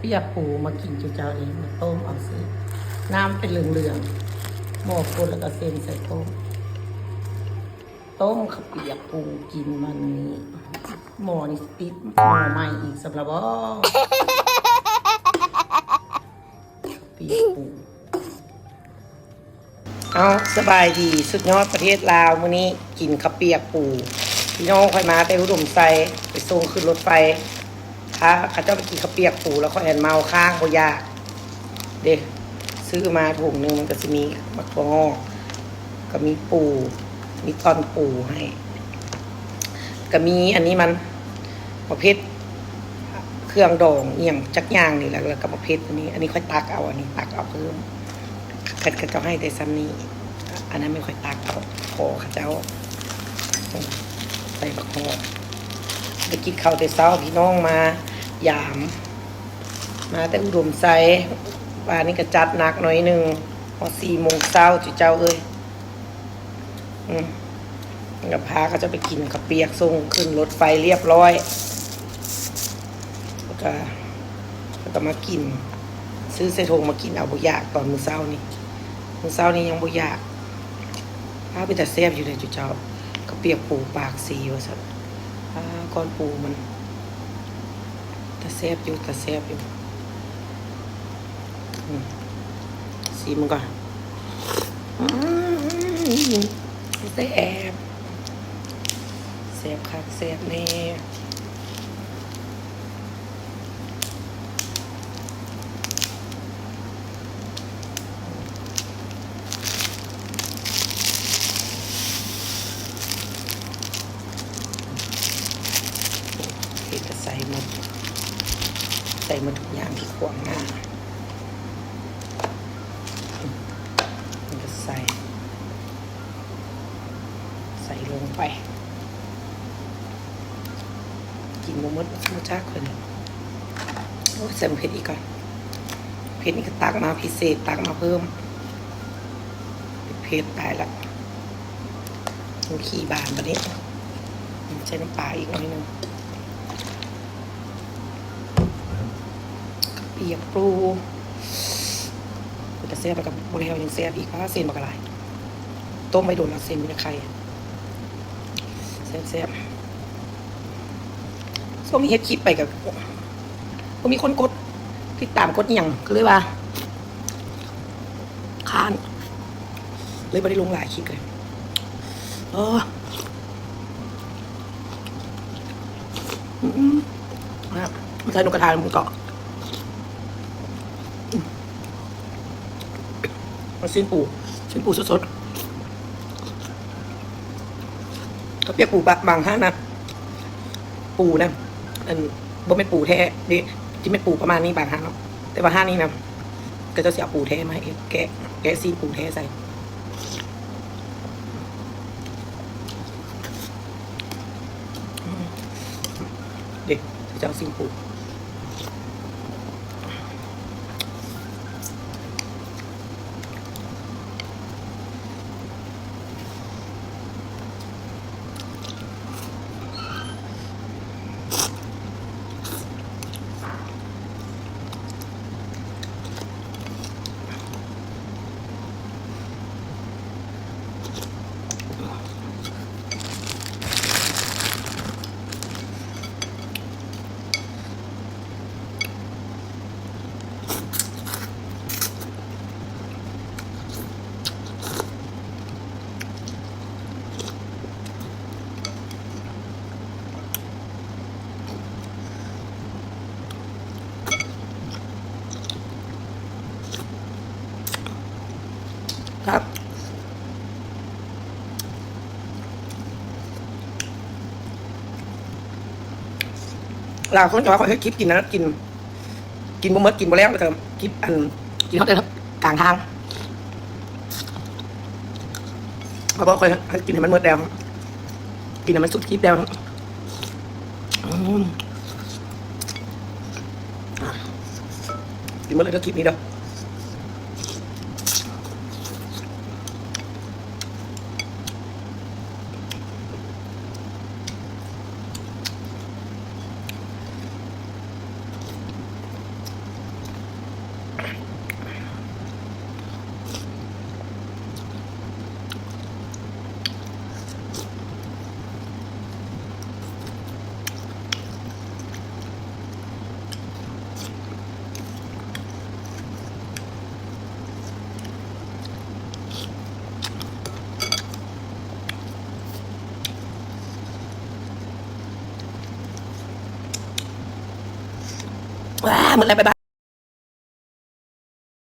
เปียกปูมากินเจ้าเองมาต้มเอาสิน้ำเป็นเหลืองๆหม้อคนแล้วก็เส้นใส่ต้มข้าวเปียกปูกินมันนี้หม้อนี่ติดหม้อใหม่อีกสำหรับเปียกปูเอาสบายดีสุดยอดประเทศลาวมื้อนี้กินข้าวเปียกปูพี่น้องค่อยมาแต่อุดมไซไปส่งขึ้นรถไฟถ้าเขาเจ้าไปกินข้าวเปียกปูแล้วเขาแอนเมาข้างก็ยากเด็กซื้อมาถุงนึงมันก็จะมีมะกอกก็มีปูมีตอนปูให้ก็มีอันนี้มันประเภทเครื่องดองอย่างจักย่างนี่แหละแล้วก็ประเภทอันนี้ค่อยตักเอาอันนี้ตักเอาเพิ่มเขาเจ้าให้แต่ซ้ำนี้อันนั้นไม่ค่อยตักเอาพอเขาเจ้าใส่บักฮอไปกินข้าวแต่เช้าพี่น้องมายามมาแต่อุดมไซป่านนี้ก็จัดหนักหน่อยนึงพอ4 โมงเช้าเจ้าเอ้ยกับพาก็จะไปกินข้าวเปียกส่งขึ้นรถไฟเรียบร้อยแล้วก็มากินซื้อเสถงมากินเอาบุยากตอนมื้อเช้านี่ยังบุยากพาไปแต่แซ่บอยู่เลยเจ้าข้าวเปียกปูปากสีว่าสัตว์ก้อนปูมันแต่แซ่บอยู่สีมันก่อนแซ่บคักแซ่บแน่ก็ใส่หมดทุกอย่างที่ขวางหน้ามันก็ใส่ลงไปกินมดจ้าคนใส่เผ็ดอีกก่อนเผ็ดนี่ก็ตักมาพิเศษตักมาเพิ่มเผ็ดตายละมันขี้บานตอนนี้ใช้น้ำปลาอีกหน่อยนึงเปียกปูจะเสียบไปกับบริเวณยังเสียบอีกเพราะว่าเส้นบักอะไรต้มไม่โดนแล้วเส้นมันจะไข่เสียบส้มมีเฮ็ดคลิปไปกับก็มีคนกดติดตามกดอย่างก็เลยว่าค้านเลยไม่ได้ลงหลายคลิปเลยใส่นกกระทามันเกาะมันสิ้นปูสดๆก็เปียกปูบางห้านะปูนะอันบ่เป็นปูแท้ดิที่เป็นปูประมาณนี้บางห้าเนาะแต่ว่าห้านี้นะก็จะเสียปูแท้มาให้แกะซีนปูแท้ใส่เด็กจะเอาซีนปูครับเราคนจะว่าเขาให้คลิปกินนะกินบ่เมื่อกินบ่แล้วแต่คลิปกินเขาแต่กลางทางเขาบอกคอยให้กินให้มันเมื่อแล้วกินให้มันสุดคลิปแล้วกินเมื่อเลยก็คลิปนี้เด้อ ว้าหมดแล้วบ๊ายบาย